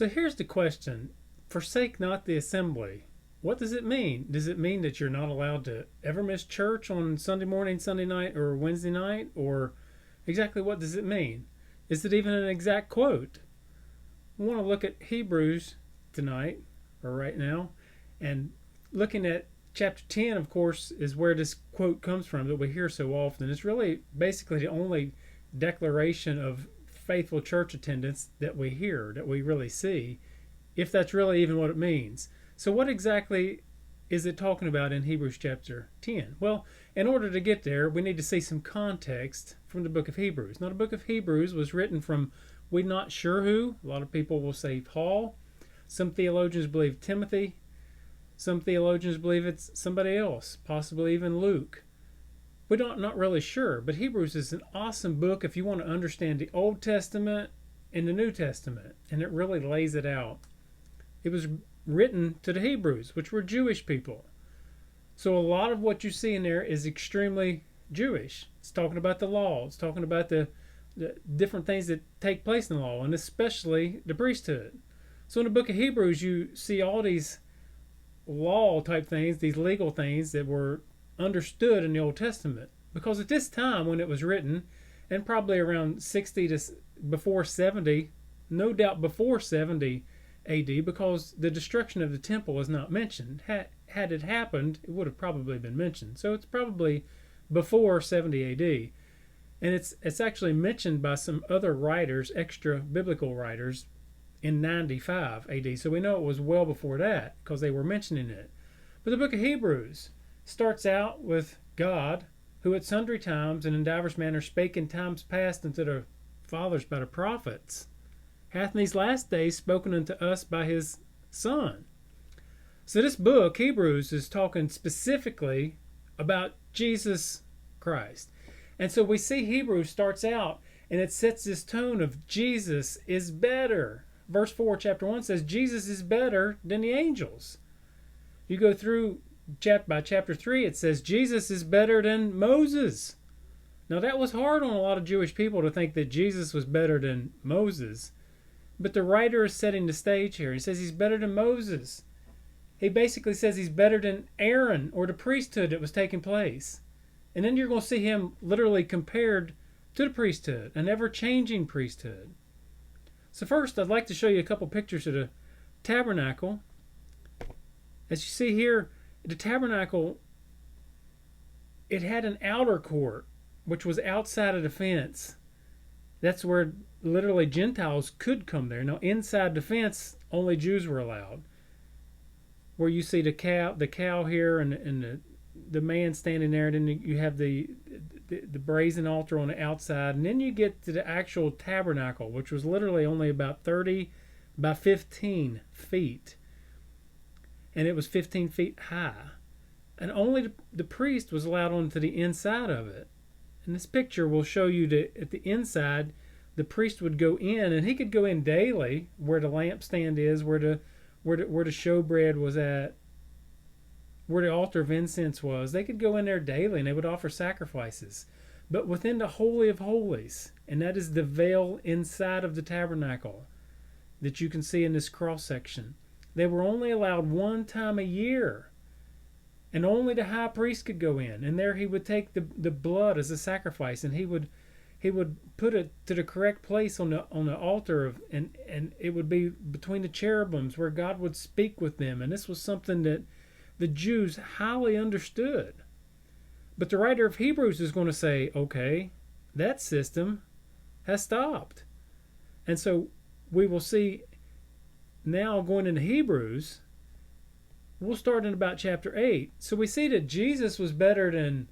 So here's the question. Forsake not the assembly. What does it mean? Does it mean that you're not allowed to ever miss church on Sunday morning, Sunday night, or Wednesday night? Or exactly what does it mean? Is it even an exact quote? We want to look at Hebrews tonight, or right now, and looking at chapter 10, of course, is where this quote comes from that we hear so often. It's really basically the only declaration of faithful church attendance that we hear, that we really see, if that's really even what it means. So what exactly is it talking about in Hebrews chapter 10? Well, in order to get there, we need to see some context from the book of Hebrews. Now, the book of Hebrews was written from, we're not sure who. A lot of people will say Paul. Some theologians believe Timothy. Some theologians believe it's somebody else, possibly even Luke. We're not really sure, but Hebrews is an awesome book if you want to understand the Old Testament and the New Testament, and it really lays it out. It was written to the Hebrews, which were Jewish people. So a lot of what you see in there is extremely Jewish. It's talking about the law. It's talking about the different things that take place in the law, and especially the priesthood. So in the book of Hebrews, you see all these law type things, these legal things that were understood in the Old Testament, because at this time when it was written, and probably around 60 to before 70, no doubt before 70 AD, because the destruction of the temple is not mentioned. Had it happened, it would have probably been mentioned. So it's probably before 70 AD, and it's actually mentioned by some other writers, extra biblical writers, in 95 AD. So we know it was well before that because they were mentioning it. But the book of Hebrews starts out with God, who at sundry times and in divers manners spake in times past unto the fathers by the prophets, hath in these last days spoken unto us by his Son. So this book, Hebrews, is talking specifically about Jesus Christ. And so we see Hebrews starts out and it sets this tone of Jesus is better. Verse 4, chapter 1 says Jesus is better than the angels. You go through by chapter 3, it says Jesus is better than Moses. Now that was hard on a lot of Jewish people to think that Jesus was better than Moses. But the writer is setting the stage here. He says he's better than Moses. He basically says he's better than Aaron or the priesthood that was taking place. And then you're going to see him literally compared to the priesthood, an ever-changing priesthood. So first, I'd like to show you a couple pictures of the tabernacle. As you see here, the tabernacle, it had an outer court, which was outside of the fence. That's where literally Gentiles could come there. Now, inside the fence, only Jews were allowed. Where you see the cow here, and the man standing there, and then you have the brazen altar on the outside, and then you get to the actual tabernacle, which was literally only about 30 by 15 feet, and it was 15 feet high, and only the priest was allowed onto the inside of it. And this picture will show you that at the inside, the priest would go in, and he could go in daily where the lampstand is, where the showbread was at, where the altar of incense was. They could go in there daily and they would offer sacrifices. But within the Holy of Holies, and that is the veil inside of the tabernacle that you can see in this cross section, they were only allowed one time a year. And only the high priest could go in. And there he would take the blood as a sacrifice, and he would put it to the correct place on the altar, and it would be between the cherubims where God would speak with them. And this was something that the Jews highly understood. But the writer of Hebrews is going to say, okay, that system has stopped. And so we will see now going into Hebrews, we'll start in about chapter 8. So we see that Jesus was better than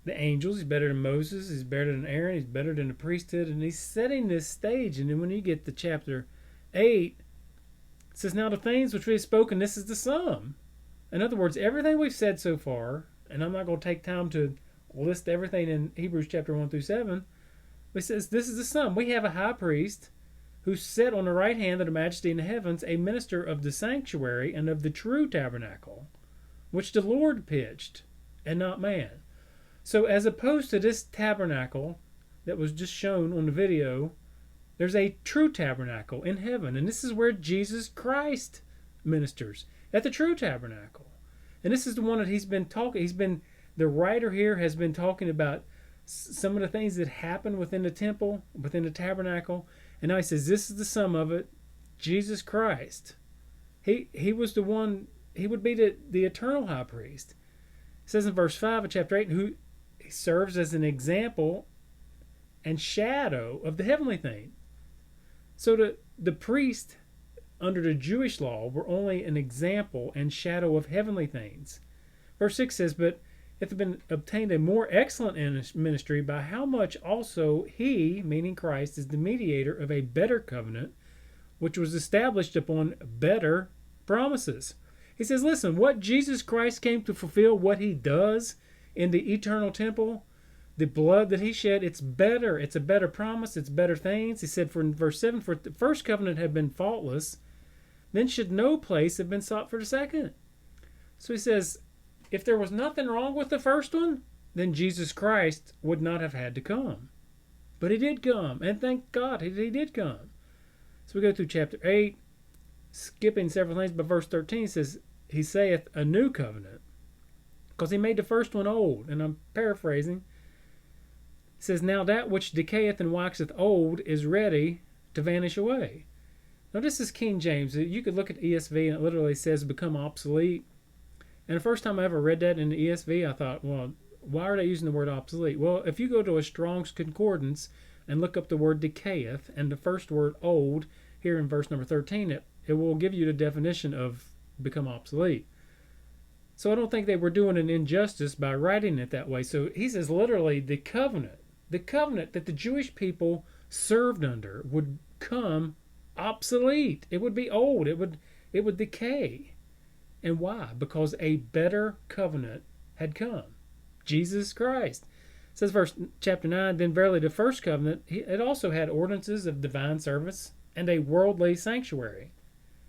the angels, he's better than Moses, he's better than Aaron, he's better than the priesthood, and he's setting this stage. And then when you get to chapter 8, it says, now the things which we have spoken, this is the sum. In other words, everything we've said so far, and I'm not going to take time to list everything in Hebrews chapter 1 through 7, but it says this is the sum. We have a high priest who sat on the right hand of the majesty in the heavens, a minister of the sanctuary and of the true tabernacle, which the Lord pitched, and not man. So as opposed to this tabernacle that was just shown on the video There's a true tabernacle in heaven, and this is where Jesus Christ ministers, at the true tabernacle. And this is the one that the writer here has been talking about some of the things that happen within the temple, within the tabernacle. And now he says, this is the sum of it. Jesus Christ. He was the one, he would be the eternal high priest. It says in verse 5 of chapter 8, who serves as an example and shadow of the heavenly thing. So the priest under the Jewish law were only an example and shadow of heavenly things. Verse 6 says, but it had been obtained a more excellent ministry, by how much also he, meaning Christ, is the mediator of a better covenant, which was established upon better promises. He says, listen, what Jesus Christ came to fulfill, what he does in the eternal temple, the blood that he shed, it's better. It's a better promise. It's better things. He said, for in verse 7, for the first covenant had been faultless, then should no place have been sought for the second. So he says, if there was nothing wrong with the first one, then Jesus Christ would not have had to come. But he did come, and thank God he did come. So we go through chapter 8, skipping several things, but verse 13 says, he saith a new covenant, because he made the first one old. And I'm paraphrasing. It says, now that which decayeth and waxeth old is ready to vanish away. Now this is King James. You could look at ESV and it literally says become obsolete. And the first time I ever read that in the ESV, I thought, well, why are they using the word obsolete? Well, if you go to a Strong's Concordance and look up the word decayeth and the first word old here in verse number 13, it will give you the definition of become obsolete. So I don't think they were doing an injustice by writing it that way. So he says literally the covenant that the Jewish people served under would come obsolete. It would be old. It would decay. And why? Because a better covenant had come. Jesus Christ. It says chapter 9, then verily the first covenant, it also had ordinances of divine service and a worldly sanctuary,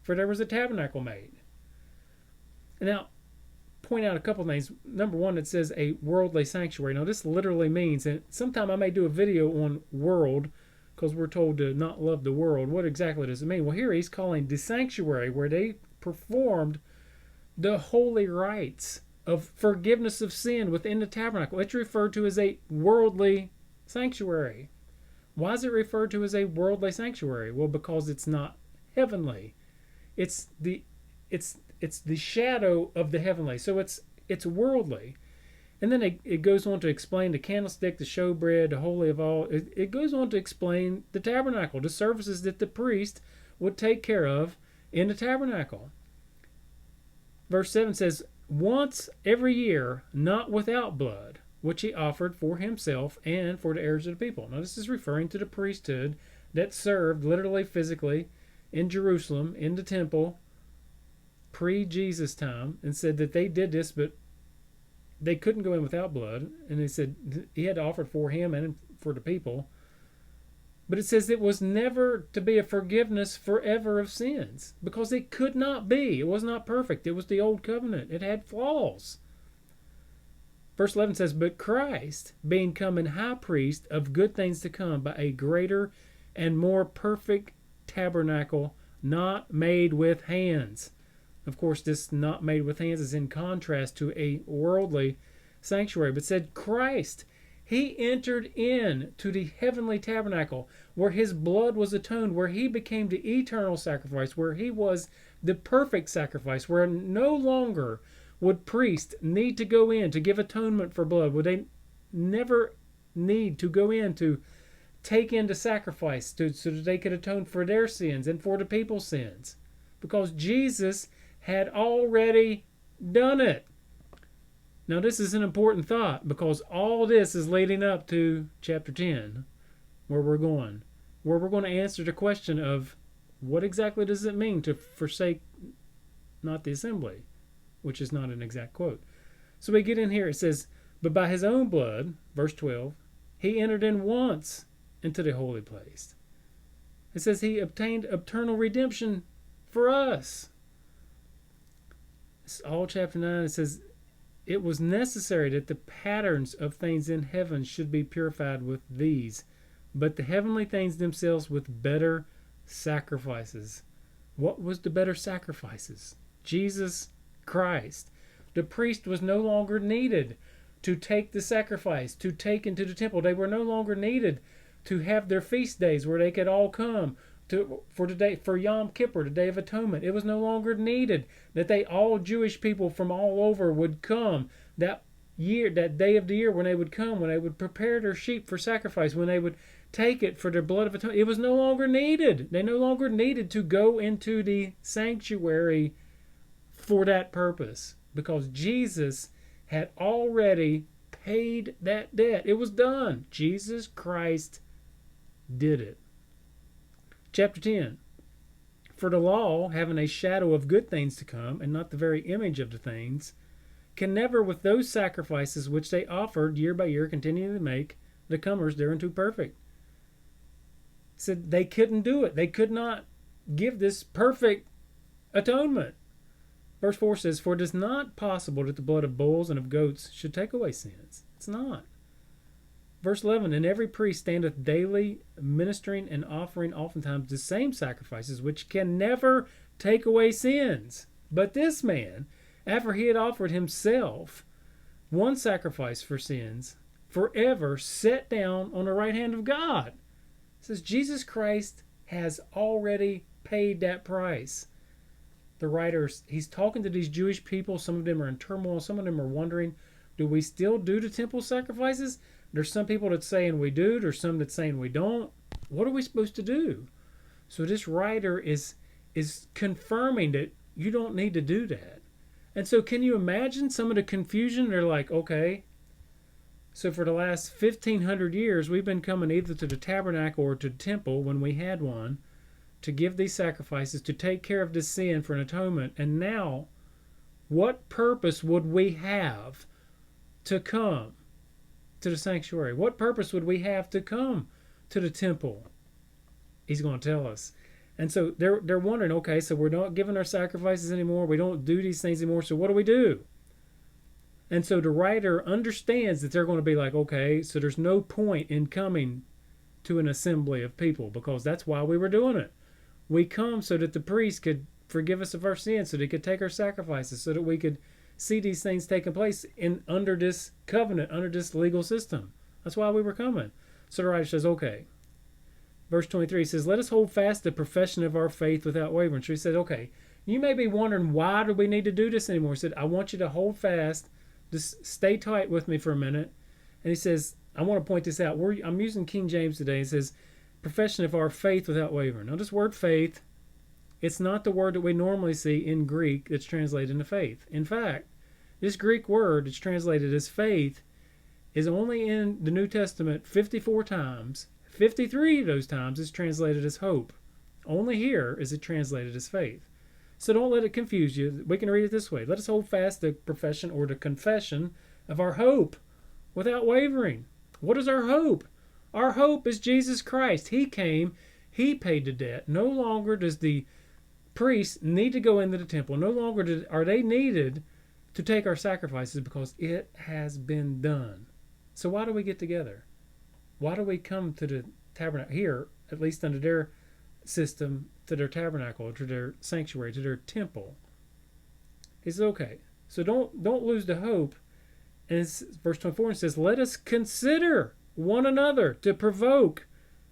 for there was a tabernacle made. And now, point out a couple things. Number one, it says a worldly sanctuary. Now this literally means, and sometime I may do a video on world, because we're told to not love the world. What exactly does it mean? Well, here he's calling the sanctuary where they performed the holy rites of forgiveness of sin within the tabernacle. It's referred to as a worldly sanctuary. Why is it referred to as a worldly sanctuary? Well, because it's not heavenly. It's the shadow of the heavenly. So it's worldly. And then it goes on to explain the candlestick, the showbread, the holy of all. It goes on to explain the tabernacle, the services that the priest would take care of in the tabernacle. Verse 7 says, once every year, not without blood, which he offered for himself and for the heirs of the people. Now this is referring to the priesthood that served literally, physically, in Jerusalem, in the temple, pre-Jesus time, and said that they did this, but they couldn't go in without blood. And they said he had to offer for him and for the people. But it says it was never to be a forgiveness forever of sins, because it could not be. It was not perfect. It was the old covenant. It had flaws. Verse 11 says, but Christ, being come in high priest of good things to come, by a greater and more perfect tabernacle, not made with hands. Of course, this not made with hands is in contrast to a worldly sanctuary. But said Christ, he entered in to the heavenly tabernacle where his blood was atoned, where he became the eternal sacrifice, where he was the perfect sacrifice, where no longer would priests need to go in to give atonement for blood. Would they never need to go in to take in the sacrifice so that they could atone for their sins and for the people's sins? Because Jesus had already done it. Now this is an important thought, because all this is leading up to chapter 10, where we're going to answer the question of what exactly does it mean to forsake not the assembly, which is not an exact quote. So we get in here, it says, but by his own blood, verse 12, he entered in once into the holy place. It says he obtained eternal redemption for us. It's all chapter 9. It says, it was necessary that the patterns of things in heaven should be purified with these, but the heavenly things themselves with better sacrifices. What was the better sacrifices? Jesus Christ. The priest was no longer needed to take the sacrifice, to take into the temple. They were no longer needed to have their feast days where they could all come for Yom Kippur, the Day of Atonement. It was no longer needed that all Jewish people from all over would come that year, that day of the year when they would come, when they would prepare their sheep for sacrifice, when they would take it for their blood of atonement. It was no longer needed. They no longer needed to go into the sanctuary for that purpose because Jesus had already paid that debt. It was done. Jesus Christ did it. Chapter 10. For the law, having a shadow of good things to come, and not the very image of the things, can never, with those sacrifices which they offered year by year, continue to make the comers thereunto perfect. Said they couldn't do it. They could not give this perfect atonement. Verse 4 says, for it is not possible that the blood of bulls and of goats should take away sins. It's not. Verse 11, and every priest standeth daily ministering and offering oftentimes the same sacrifices, which can never take away sins. But this man, after he had offered himself one sacrifice for sins, forever sat down on the right hand of God. It says Jesus Christ has already paid that price. The writer, he's talking to these Jewish people. Some of them are in turmoil. Some of them are wondering, do we still do the temple sacrifices? There's some people that's saying we do. There's some that's saying we don't. What are we supposed to do? So this writer is confirming that you don't need to do that. And so can you imagine some of the confusion? They're like, okay, so for the last 1,500 years, we've been coming either to the tabernacle or to the temple when we had one to give these sacrifices, to take care of this sin for an atonement. And now, what purpose would we have to come to the sanctuary? What purpose would we have to come to the temple? He's going to tell us. And so they're wondering, okay, so we're not giving our sacrifices anymore. We don't do these things anymore. So what do we do? And so the writer understands that they're going to be like, okay, so there's no point in coming to an assembly of people because that's why we were doing it. We come so that the priest could forgive us of our sins, so they could take our sacrifices, so that we could see these things taking place under this covenant, under this legal system. That's why we were coming. So the writer says, okay. Verse 23 says, let us hold fast the profession of our faith without wavering. So he said, okay, you may be wondering, why do we need to do this anymore? He said, I want you to hold fast. Just stay tight with me for a minute. And he says, I want to point this out. I'm using King James today. It says, profession of our faith without wavering. Now, this word faith, it's not the word that we normally see in Greek that's translated into faith. In fact, this Greek word that's translated as faith is only in the New Testament 54 times. 53 of those times is translated as hope. Only here is it translated as faith. So don't let it confuse you. We can read it this way. Let us hold fast the profession or the confession of our hope without wavering. What is our hope? Our hope is Jesus Christ. He came. He paid the debt. No longer does the priest need to go into the temple. No longer are they needed to take our sacrifices because it has been done. So why do we get together? Why do we come to the tabernacle here, at least under their system, to their tabernacle, to their sanctuary, to their temple? He says, okay, so don't lose the hope. And it's, verse 24 says, let us consider one another to provoke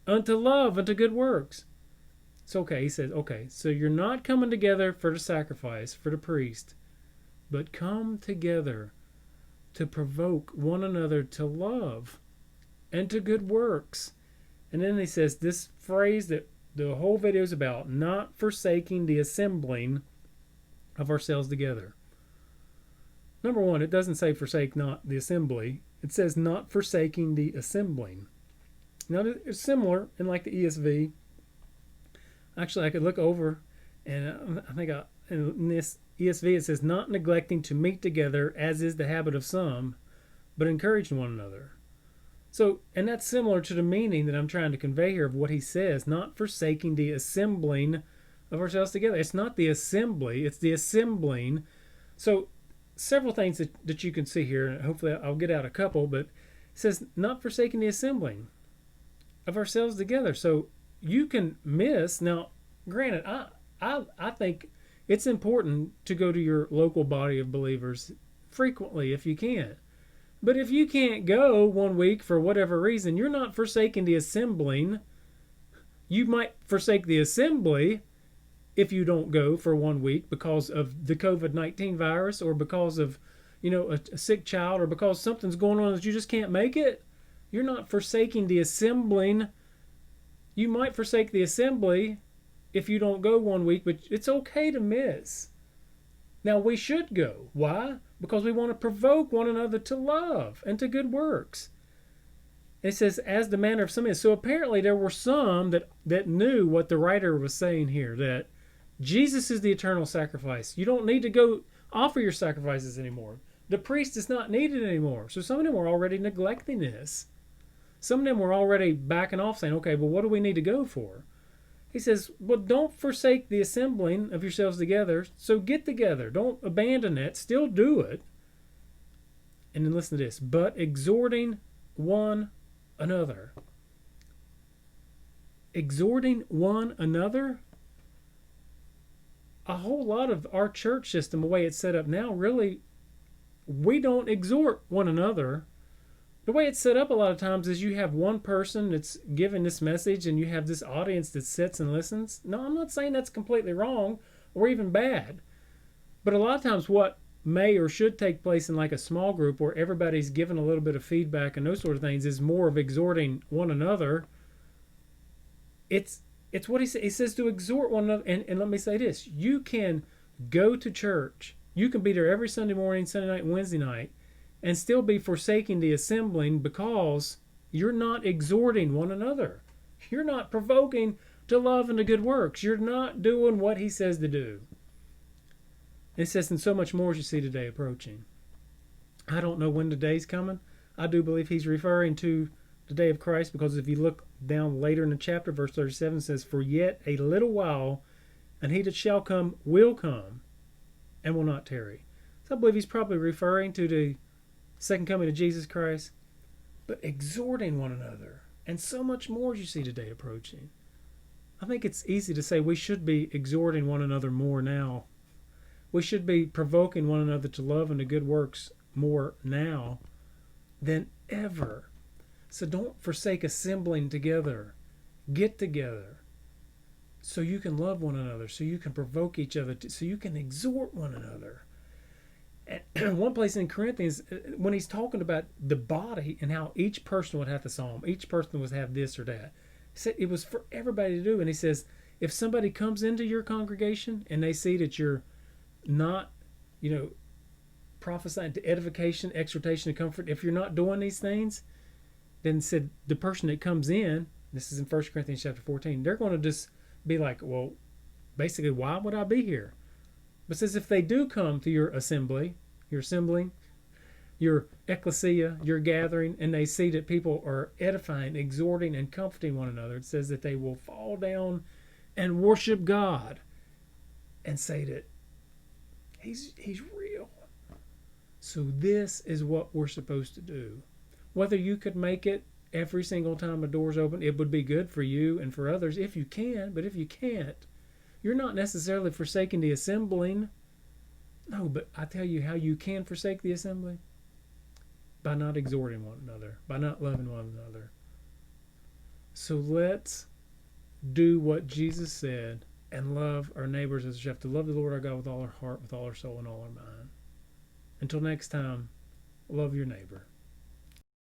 unto love, unto good works. It's okay. He says, okay, so you're not coming together for the sacrifice, for the priest, but come together to provoke one another to love and to good works. And then he says this phrase that the whole video is about, not forsaking the assembling of ourselves together. Number one, it doesn't say forsake not the assembly. It says not forsaking the assembling. Now, it's similar in like the ESV. Actually, I could look over, and I think in this ESV it says not neglecting to meet together as is the habit of some, but encouraging one another. So, and that's similar to the meaning that I'm trying to convey here of what he says, not forsaking the assembling of ourselves together. It's not the assembly, it's the assembling. So, several things that you can see here, and hopefully I'll get out a couple, but it says not forsaking the assembling. of ourselves together. So you can miss. Now, granted, I think it's important to go to your local body of believers frequently if you can. But if you can't go one week for whatever reason, you're not forsaking the assembling. You might forsake the assembly if you don't go for one week because of the COVID-19 virus, or because of, a sick child, or because something's going on that you just can't make it. You're not forsaking the assembling. You might forsake the assembly if you don't go one week, but it's okay to miss. Now, we should go. Why? Because we want to provoke one another to love and to good works. And it says, as the manner of some is. So apparently there were some that knew what the writer was saying here, that Jesus is the eternal sacrifice. You don't need to go offer your sacrifices anymore. The priest is not needed anymore. So some of them were already neglecting this. Some of them were already backing off, saying, okay, well, what do we need to go for? He says, well, don't forsake the assembling of yourselves together. So get together. Don't abandon it. Still do it. And then listen to this. But exhorting one another. Exhorting one another? A whole lot of our church system, the way it's set up now, really, we don't exhort one another. The way it's set up a lot of times is you have one person that's giving this message and you have this audience that sits and listens. No, I'm not saying that's completely wrong or even bad. But a lot of times what may or should take place in like a small group where everybody's given a little bit of feedback and those sort of things is more of exhorting one another. It's what he says. He says to exhort one another. And let me say this. You can go to church. You can be there every Sunday morning, Sunday night, and Wednesday night, and still be forsaking the assembling because you're not exhorting one another. You're not provoking to love and to good works. You're not doing what he says to do. It says, and so much more as you see today approaching. I don't know when the day's coming. I do believe he's referring to the day of Christ, because if you look down later in the chapter, verse 37 says, for yet a little while, and he that shall come will come, and will not tarry. So I believe he's probably referring to the second coming of Jesus Christ, but exhorting one another, and so much more as you see today approaching. I think it's easy to say we should be exhorting one another more now. We should be provoking one another to love and to good works more now than ever. So don't forsake assembling together. Get together so you can love one another, so you can provoke each other, so you can exhort one another. And one place in Corinthians, when he's talking about the body and how each person would have the psalm, each person would have this or that, he said it was for everybody to do. And he says, if somebody comes into your congregation and they see that you're not, prophesying to edification, exhortation, and comfort, if you're not doing these things, then said the person that comes in, this is in 1 Corinthians chapter 14, they're going to just be like, well, basically, why would I be here? But it says if they do come to your assembly, your assembling, your ecclesia, your gathering, and they see that people are edifying, exhorting, and comforting one another, it says that they will fall down and worship God and say that He's real. So this is what we're supposed to do. Whether you could make it every single time a door's open, it would be good for you and for others if you can. But if you can't, you're not necessarily forsaking the assembling. No, but I tell you how you can forsake the assembly. By not exhorting one another. By not loving one another. So let's do what Jesus said and love our neighbors as we have to love the Lord our God with all our heart, with all our soul, and all our mind. Until next time, love your neighbor.